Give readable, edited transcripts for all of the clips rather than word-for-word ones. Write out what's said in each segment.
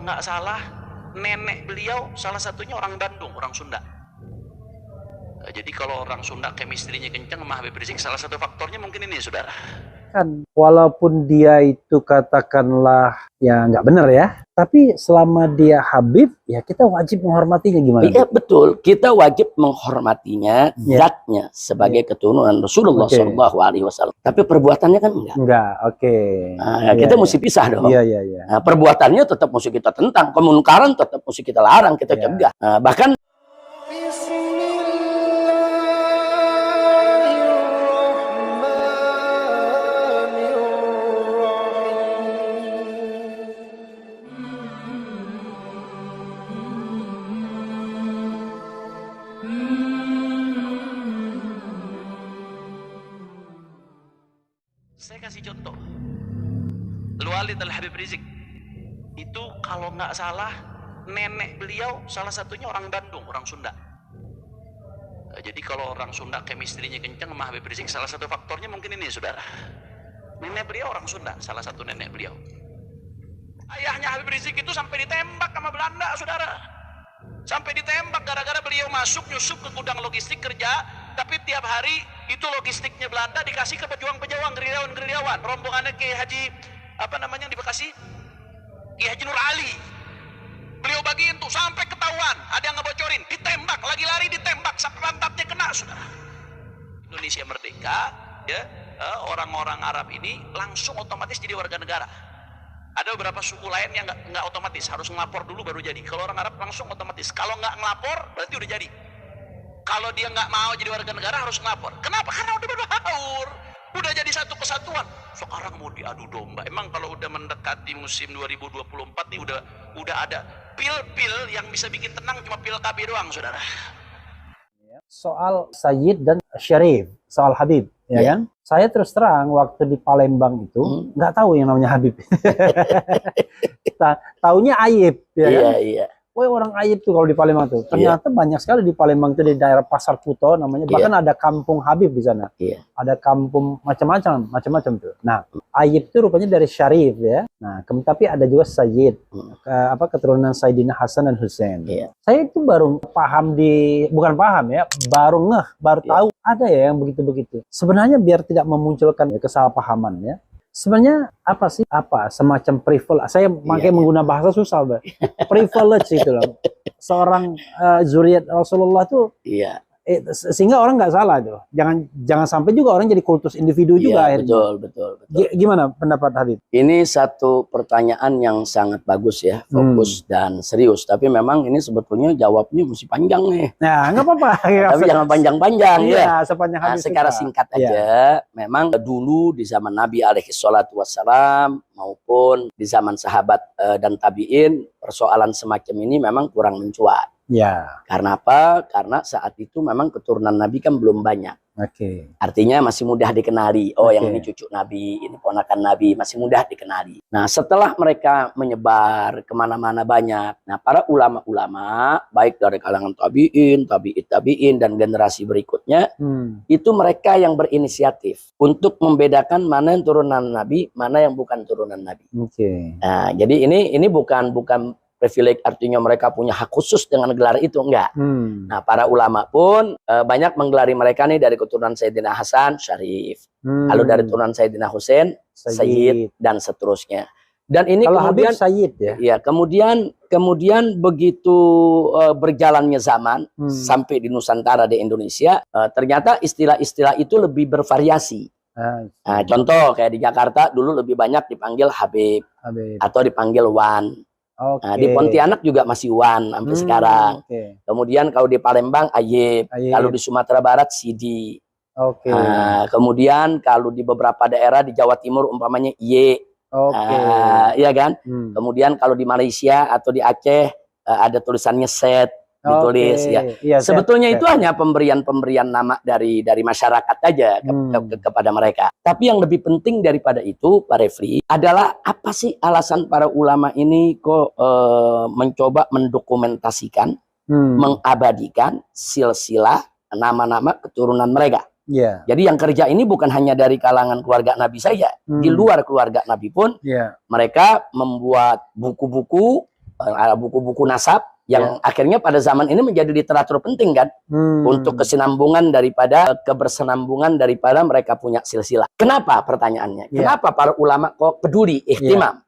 kalau nggak salah nenek beliau salah satunya orang Bandung, orang Sunda. Jadi kalau orang Sunda chemistry-nya kencang sama Habib Rizik, salah satu faktornya mungkin ini, saudara. Kan walaupun dia itu katakanlah ya nggak benar ya, tapi selama dia Habib ya kita wajib menghormatinya. Gimana? Iya betul, kita wajib menghormatinya, zatnya sebagai keturunan Rasulullah SAW. Tapi perbuatannya kan enggak. Enggak, oke. Nah, kita mesti pisah dong. Iya, iya, iya. Nah, perbuatannya tetap mesti kita tentang, kemunkaran tetap mesti kita larang, kita cegah. Nah, bahkan saya kasih contoh. Al-Walid Al-Habib Rizik itu kalau nggak salah nenek beliau salah satunya orang Bandung, orang Sunda. Jadi kalau orang Sunda chemistry-nya kencang sama Habib Rizik, salah satu faktornya mungkin ini, saudara. Nenek beliau orang Sunda, salah satu nenek beliau. Ayahnya Habib Rizik itu sampai ditembak sama Belanda, saudara. Sampai ditembak gara-gara beliau masuk nyusup ke gudang logistik kerja, tapi tiap hari itu logistiknya Belanda dikasih ke pejuang-pejuang, gerilyawan, rombongannya Kiai Haji apa namanya di Bekasi, Kiai Haji Nur Ali. Beliau bagiin tuh sampai ketahuan, ada yang ngebocorin, ditembak, lagi lari ditembak sampai pantatnya kena, saudara. Indonesia merdeka, ya orang-orang Arab ini langsung otomatis jadi warga negara. Ada beberapa suku lain yang nggak otomatis, harus ngelapor dulu baru jadi. Kalau orang Arab langsung otomatis. Kalau nggak ngelapor berarti udah jadi. Kalau dia nggak mau jadi warga negara harus ngelapor. Kenapa? Karena udah berbaur, udah jadi satu kesatuan. Sekarang mau diadu domba. Emang kalau udah mendekati musim 2024 nih udah ada pil-pil yang bisa bikin tenang, cuma pil KB doang, saudara. Soal Sayyid dan Syarif, soal Habib, ya kan? Saya terus terang waktu di Palembang itu nggak tahu yang namanya Habib. Taunya Ayib, ya kan? Iya. Woi, orang Ayib tuh kalau di Palembang tuh. Ternyata banyak sekali di Palembang tuh, di daerah Pasar Kuto namanya. Bahkan ada kampung Habib di sana. Ada kampung macam-macam tuh. Nah, Ayib itu rupanya dari Syarif ya. Nah, tapi ada juga Sayyid, keturunan Sayyidina Hasan dan Husain. Saya itu baru paham bukan paham ya, baru tahu ada ya yang begitu-begitu. Sebenarnya biar tidak memunculkan kesalahpahaman ya. Sebenarnya apa sih? Semacam privilege. Saya makanya menggunakan bahasa susah, privilege itu loh. Seorang zuriat Rasulullah tuh. Sehingga orang nggak salah tuh. Jangan sampai juga orang jadi kultus individu juga akhirnya. Betul. Gimana pendapat Habib? Ini satu pertanyaan yang sangat bagus ya, fokus dan serius. Tapi memang ini sebetulnya jawabnya mesti panjang nih. Nah, nggak apa-apa. Tapi jangan panjang-panjang ya. Sepanjang Habib secara singkat aja, memang dulu di zaman Nabi SAW maupun di zaman sahabat dan tabiin, persoalan semacam ini memang kurang mencuat. Karena apa? Karena saat itu memang keturunan Nabi kan belum banyak. Artinya masih mudah dikenali. Oh, yang ini cucu Nabi, ini ponakan Nabi, masih mudah dikenali. Nah, setelah mereka menyebar kemana-mana banyak, nah para ulama-ulama, baik dari kalangan tabi'in, dan generasi berikutnya, itu mereka yang berinisiatif untuk membedakan mana yang turunan Nabi, mana yang bukan turunan Nabi. Nah, jadi ini bukan privilege, artinya mereka punya hak khusus dengan gelar itu, enggak. Nah, para ulama pun banyak menggelari mereka nih dari keturunan Sayyidina Hasan, Syarif. Lalu dari keturunan Sayyidina Husain, Sayyid, dan seterusnya. Dan ini kalau kemudian Habib Sayyid ya. Kemudian begitu berjalannya zaman sampai di Nusantara, di Indonesia, ternyata istilah-istilah itu lebih bervariasi. Nah, contoh kayak di Jakarta dulu lebih banyak dipanggil Habib. Atau dipanggil Wan. Nah, di Pontianak juga masih Wan sampai sekarang. Kemudian kalau di Palembang Ayib. Kalau di Sumatera Barat Sidi. Kemudian kalau di beberapa daerah di Jawa Timur umpamanya Ye. Iya kan? Kemudian kalau di Malaysia atau di Aceh ada tulisannya Set. Ditulis sebetulnya itu hanya pemberian nama dari masyarakat aja kepada mereka. Tapi yang lebih penting daripada itu, Pak Refli, adalah apa sih alasan para ulama ini kok mencoba mendokumentasikan, mengabadikan silsilah nama-nama keturunan mereka. Jadi yang kerja ini bukan hanya dari kalangan keluarga Nabi saja, di luar keluarga Nabi pun mereka membuat buku-buku buku-buku nasab yang akhirnya pada zaman ini menjadi literatur penting kan untuk kesinambungan daripada kebersenambungan daripada mereka punya silsilah. Kenapa pertanyaannya? Kenapa para ulama kok peduli, ihtimam?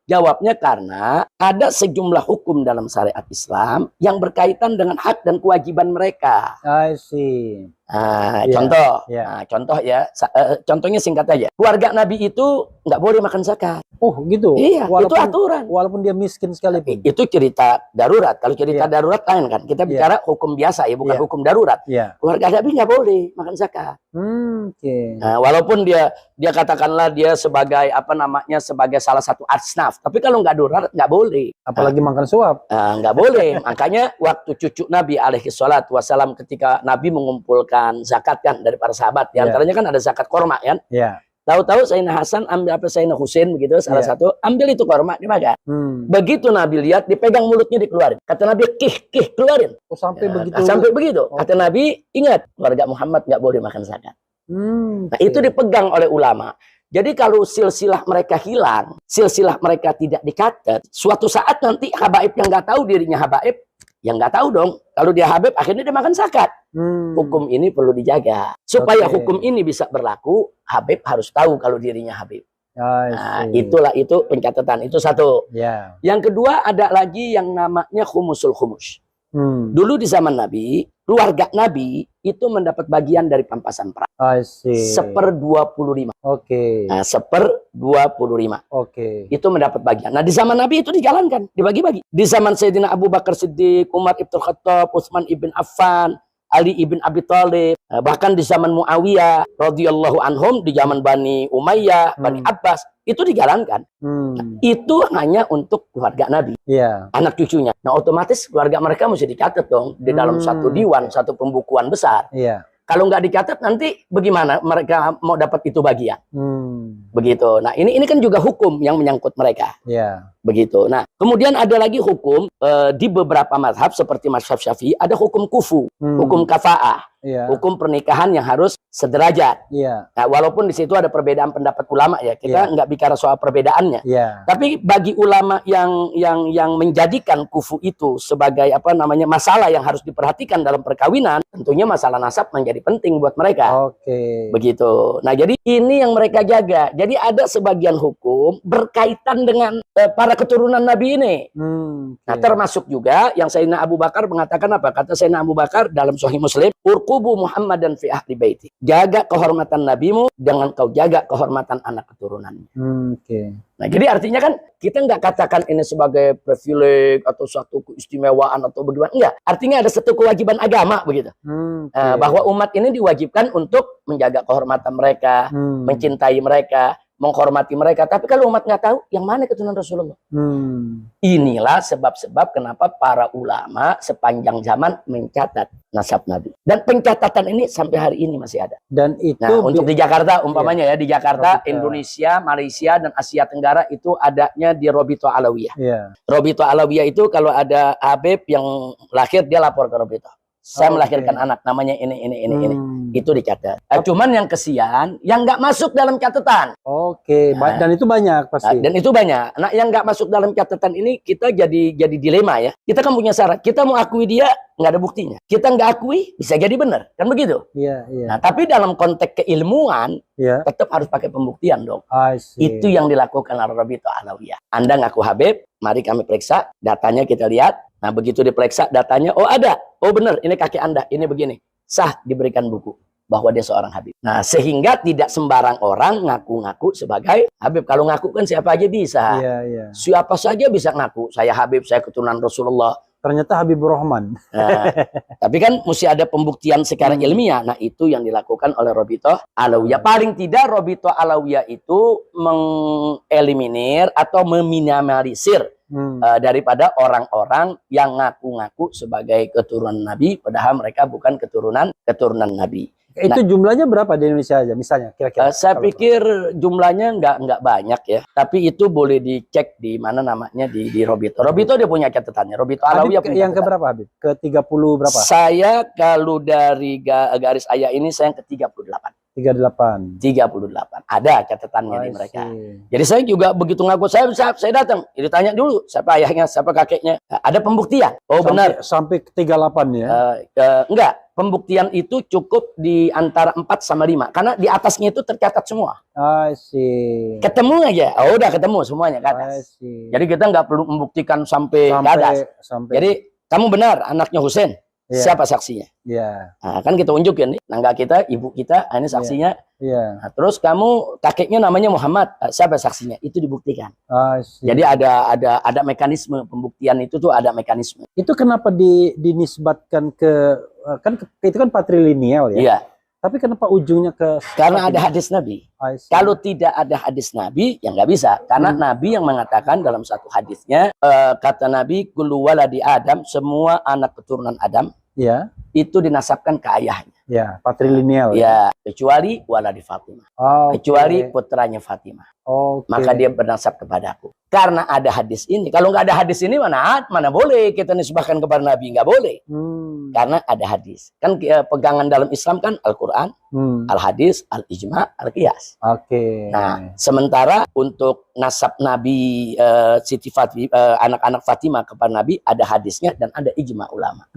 Jawabnya karena ada sejumlah hukum dalam syariat Islam yang berkaitan dengan hak dan kewajiban mereka. I see. Contohnya singkat aja. Keluarga Nabi itu nggak boleh makan zakat. Oh gitu. Iya, itu aturan. Walaupun dia miskin sekalipun. Itu cerita darurat. Kalau cerita darurat lain kan. Kita bicara hukum biasa ya, bukan hukum darurat. Keluarga Nabi nggak boleh makan zakat. Nah, walaupun dia katakanlah dia sebagai sebagai salah satu asnaf. Tapi kalau nggak darurat nggak boleh. Apalagi makan suap. Nggak boleh. Makanya waktu cucu Nabi alaihi salatu wassalam ketika Nabi mengumpulkan zakat kan dari para sahabat, di antaranya kan ada zakat korma kan. Tahu-tahu Sayyidina Hasan ambil apa, Sayyidina Husain begitu salah satu ambil itu korma dimakan. Begitu Nabi lihat dipegang mulutnya dikeluarin. Kata Nabi kih keluarin. Oh, sampai begitu. Sampai begitu. Kata Nabi ingat keluarga Muhammad nggak boleh makan zakat. Nah itu dipegang oleh ulama. Jadi kalau silsilah mereka hilang, silsilah mereka tidak dicatat, suatu saat nanti habaib yang nggak tahu dirinya habaib, yang nggak tahu dong. Kalau dia habib, akhirnya dia makan zakat. Hukum ini perlu dijaga. Supaya hukum ini bisa berlaku, habib harus tahu kalau dirinya habib. Nah, itu pencatatan. Itu satu. Yang kedua ada lagi yang namanya khumusul khumus. Dulu di zaman Nabi, keluarga Nabi itu mendapat bagian dari pampasan perang. 1/25. Nah, 1/25. Itu mendapat bagian. Nah, di zaman Nabi itu dijalankan, dibagi-bagi. Di zaman Sayyidina Abu Bakar Siddiq, Umar ibn Khattab, Utsman ibn Affan, Ali ibn Abi Thalib, bahkan di zaman Muawiyah radhiyallahu anhum, di zaman Bani Umayyah, Bani Abbas, itu dijalankan. Itu hanya untuk keluarga Nabi, anak cucunya. Nah, otomatis keluarga mereka mesti dicatat dong di dalam satu diwan, satu pembukuan besar. Kalau nggak dicatat nanti bagaimana mereka mau dapat itu bagian? Begitu. Nah ini kan juga hukum yang menyangkut mereka. Begitu. Nah kemudian ada lagi hukum di beberapa mazhab seperti mazhab Syafi'i ada hukum kufu, hukum kafa'ah, hukum pernikahan yang harus sederajat. Nah, walaupun di situ ada perbedaan pendapat ulama ya, kita nggak bicara soal perbedaannya. Tapi bagi ulama yang menjadikan kufu itu sebagai masalah yang harus diperhatikan dalam perkawinan, tentunya masalah nasab menjadi penting buat mereka. Begitu. Nah jadi ini yang mereka jaga. Jadi ada sebagian hukum berkaitan dengan para keturunan Nabi ini. Nah termasuk juga yang Sayyidina Abu Bakar mengatakan apa? Kata Sayyidina Abu Bakar dalam Sahih Muslim, urqubu Muhammadan fi ahli baiti. Jaga kehormatan nabimu dengan kau jaga kehormatan anak keturunannya. Nah jadi artinya kan kita nggak katakan ini sebagai privilege atau suatu keistimewaan atau bagaimana. Enggak. Artinya ada satu kewajiban agama begitu. Bahwa umat ini diwajibkan untuk menjaga kehormatan mereka, mencintai mereka, menghormati mereka. Tapi kalau umat nggak tahu, yang mana keturunan Rasulullah? Inilah sebab-sebab kenapa para ulama sepanjang zaman mencatat nasab Nabi. Dan pencatatan ini sampai hari ini masih ada. Dan itu untuk di Jakarta umpamanya di Jakarta, Indonesia, Malaysia dan Asia Tenggara itu adanya di Robito Alawiyah. Robito Alawiyah itu kalau ada habib yang lahir dia lapor ke Robito. Saya melahirkan anak namanya ini. Itu dicatat. Cuman yang kesian yang nggak masuk dalam catatan. Dan itu banyak pasti. Dan itu banyak. Nah, yang nggak masuk dalam catatan ini kita jadi dilema ya. Kita kan punya syarat. Kita mau akui dia nggak ada buktinya. Kita nggak akui bisa jadi benar, kan begitu? Nah, tapi dalam konteks keilmuan tetap harus pakai pembuktian dong. Itu yang dilakukan oleh Robito Alawiyah. Anda ngaku habib, mari kami periksa datanya kita lihat. Nah begitu diperiksa datanya, oh ada, oh benar, ini kakek Anda, ini begini, sah diberikan buku bahwa dia seorang habib. Nah sehingga tidak sembarang orang ngaku-ngaku sebagai habib. Kalau ngaku kan siapa aja bisa, siapa saja bisa ngaku, saya habib, saya keturunan Rasulullah. Ternyata Habibur Rahman. Nah, tapi kan mesti ada pembuktian secara ilmiah. Nah itu yang dilakukan oleh Robito Alawiyah. Paling tidak Robito Alawiyah itu mengeliminir atau meminimalisir daripada orang-orang yang ngaku-ngaku sebagai keturunan Nabi, padahal mereka bukan keturunan Nabi. Itu jumlahnya berapa di Indonesia aja misalnya kira-kira? Saya pikir jumlahnya nggak banyak ya, tapi itu boleh dicek di mana namanya di Robito. Robito dia punya catatannya. Robito Alawiyah punya yang keberapa Habib? Ke 30 berapa? Saya kalau dari garis ayah ini saya yang ke 38. 38. 38. Ada catatannya di mereka. Jadi saya juga begitu ngaku saya datang. Ditanya dulu siapa ayahnya, siapa kakeknya. Ada pembuktian. Oh benar. Sampai ke 38 ya? Enggak. Pembuktian itu cukup di antara 4 sama 5. Karena di atasnya itu tercatat semua. I see. Ketemu aja. Oh udah ketemu semuanya ke atas. Jadi kita nggak perlu membuktikan sampai ke atas. Jadi kamu benar anaknya Husain. Siapa saksinya? Nah, kan kita unjukin nih, nangga kita, ibu kita, ini saksinya. Nah, terus kamu kakeknya namanya Muhammad, siapa saksinya? Itu dibuktikan. Jadi ada mekanisme pembuktian itu tuh ada mekanisme. Itu kenapa dinisbatkan kan itu kan patrilineal ya? Iya. Tapi kenapa ujungnya ke? Karena ada hadis Nabi. Kalau tidak ada hadis Nabi, ya nggak bisa. Karena Nabi yang mengatakan dalam satu hadisnya, kata Nabi, kullu waladi Adam, semua anak keturunan Adam, itu dinasabkan ke ayahnya. Ya, patrilineal. Ya, kecuali waladi Fatimah. Kecuali putranya Fatimah. Maka dia bernasab kepadaku. Karena ada hadis ini. Kalau nggak ada hadis ini, mana boleh kita nisbahkan kepada Nabi? Nggak boleh. Karena ada hadis. Kan pegangan dalam Islam kan Al-Quran, Al-Hadis, Al-Ijma, Al-Qiyas. Nah, sementara untuk nasab Nabi, anak-anak Fatimah kepada Nabi, ada hadisnya dan ada ijma ulama.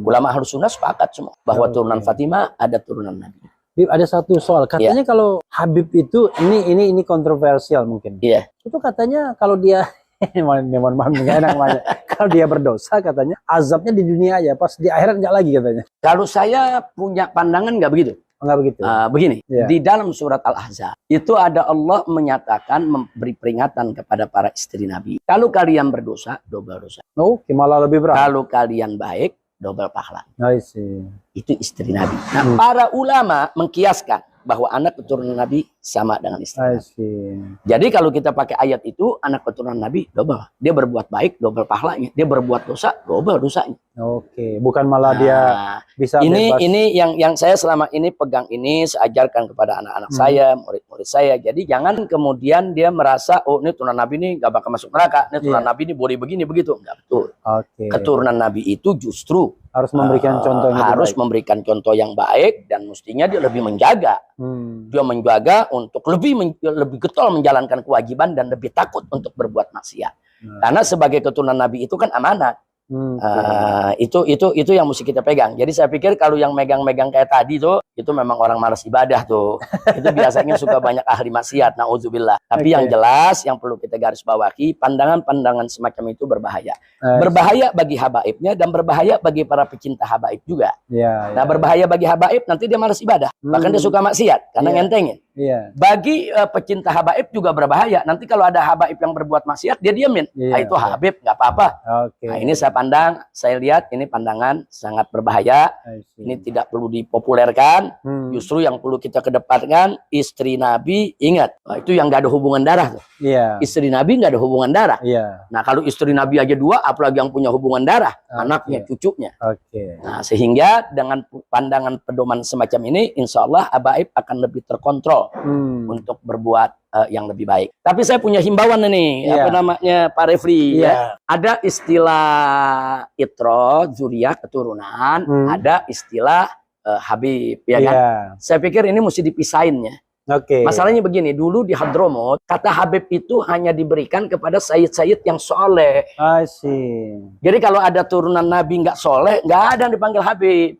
Ulama Ahlus Sunnah sepakat semua bahwa turunan Fatimah ada turunan Nabi. Ada satu soal, katanya kalau Habib itu ini kontroversial mungkin. Itu katanya kalau dia mohon maaf nggak enak namanya. Kalau dia berdosa katanya azabnya di dunia aja, pas di akhirat nggak lagi katanya. Kalau saya punya pandangan nggak begitu. Nggak begitu. Begini, di dalam surat Al-Ahzab itu ada Allah menyatakan memberi peringatan kepada para istri Nabi. Kalau kalian berdosa, double dosa. Malah lebih berat. Kalau kalian baik, double pahala. Itu istri Nabi. Nah, para ulama mengkiaskan bahwa anak keturunan Nabi sama dengan istri Nabi. Jadi kalau kita pakai ayat itu, anak keturunan Nabi double. Dia berbuat baik, double pahalanya. Dia berbuat dosa, double dosanya. Bukan malah dia bisa bebas. Ini yang saya selama ini pegang ini, saya ajarkan kepada anak-anak saya, murid-murid saya. Jadi jangan kemudian dia merasa, oh ini turunan Nabi ini gak bakal masuk neraka. Ini turunan Nabi ini boleh begini, begitu. Enggak betul. Keturunan Nabi itu justru harus memberikan contoh yang memberikan contoh yang baik, dan mestinya dia lebih menjaga. Dia menjaga untuk lebih getol menjalankan kewajiban dan lebih takut untuk berbuat maksiat. Karena sebagai keturunan Nabi itu kan amanat. Itu yang mesti kita pegang. Jadi saya pikir kalau yang megang-megang kayak tadi tuh, itu memang orang malas ibadah tuh. Itu biasanya suka banyak ahli maksiat, naudzubillah. Tapi yang jelas yang perlu kita garis bawahi, pandangan-pandangan semacam itu berbahaya. Berbahaya bagi habaibnya dan berbahaya bagi para pecinta habaib juga. Nah, berbahaya bagi habaib, nanti dia malas ibadah. Bahkan dia suka maksiat karena ngentengin. Bagi pecinta habaib juga berbahaya. Nanti kalau ada habaib yang berbuat maksiat, dia diamin. Itu habib, nggak apa-apa. Nah, ini saya pandang, saya lihat ini pandangan sangat berbahaya. Ini tidak perlu dipopulerkan. Justru yang perlu kita kedepankan, istri Nabi, ingat, itu yang nggak ada hubungan darah. Istri Nabi nggak ada hubungan darah. Nah, kalau istri Nabi aja 2, apalagi yang punya hubungan darah, anaknya, cucunya. Nah, sehingga dengan pandangan pedoman semacam ini, insya Allah habaib akan lebih terkontrol untuk berbuat yang lebih baik. Tapi saya punya himbauan ini, apa namanya, Pak Refli. Ada istilah itro, zuriyah, keturunan, ada istilah Habib, ya kan? Saya pikir ini mesti dipisahin ya. Masalahnya begini, dulu di Hadramut, kata Habib itu hanya diberikan kepada sayyid-sayyid yang soleh. Jadi kalau ada turunan Nabi nggak soleh, nggak ada yang dipanggil Habib.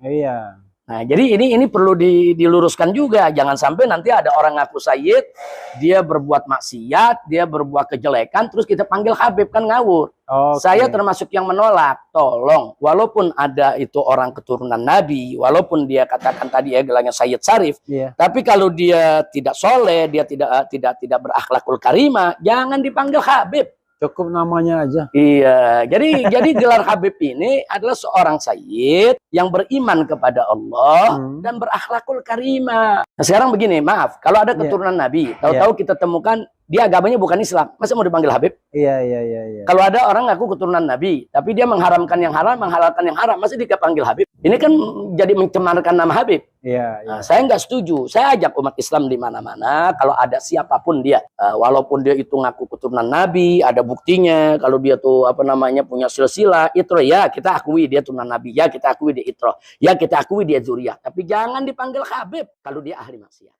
Nah, jadi ini perlu diluruskan juga. Jangan sampai nanti ada orang ngaku sayyid, dia berbuat maksiat, dia berbuat kejelekan, terus kita panggil Habib, kan ngawur. Saya termasuk yang menolak. Tolong, walaupun ada itu orang keturunan Nabi, walaupun dia katakan tadi ya gelangnya Sayyid Syarif, tapi kalau dia tidak soleh, dia tidak berakhlakul karimah, jangan dipanggil Habib. Cukup namanya aja. Jadi gelar Habib ini adalah seorang sayyid yang beriman kepada Allah dan berakhlakul karimah. Nah, sekarang begini, maaf, kalau ada keturunan Nabi, tahu-tahu kita temukan dia agamanya bukan Islam, masa mau dipanggil Habib? Iya. Kalau ada orang ngaku keturunan Nabi, tapi dia mengharamkan yang halal, menghalalkan yang haram, masa dia panggil Habib? Ini kan jadi mencemarkan nama Habib. Iya. Nah, saya nggak setuju. Saya ajak umat Islam di mana-mana, kalau ada siapapun dia, walaupun dia itu ngaku keturunan Nabi, ada buktinya, kalau dia tuh apa namanya punya silsilah, itro, ya kita akui dia turunan Nabi, ya kita akui dia itro, ya kita akui dia zuriyah, tapi jangan dipanggil Habib kalau dia ahli maksiat.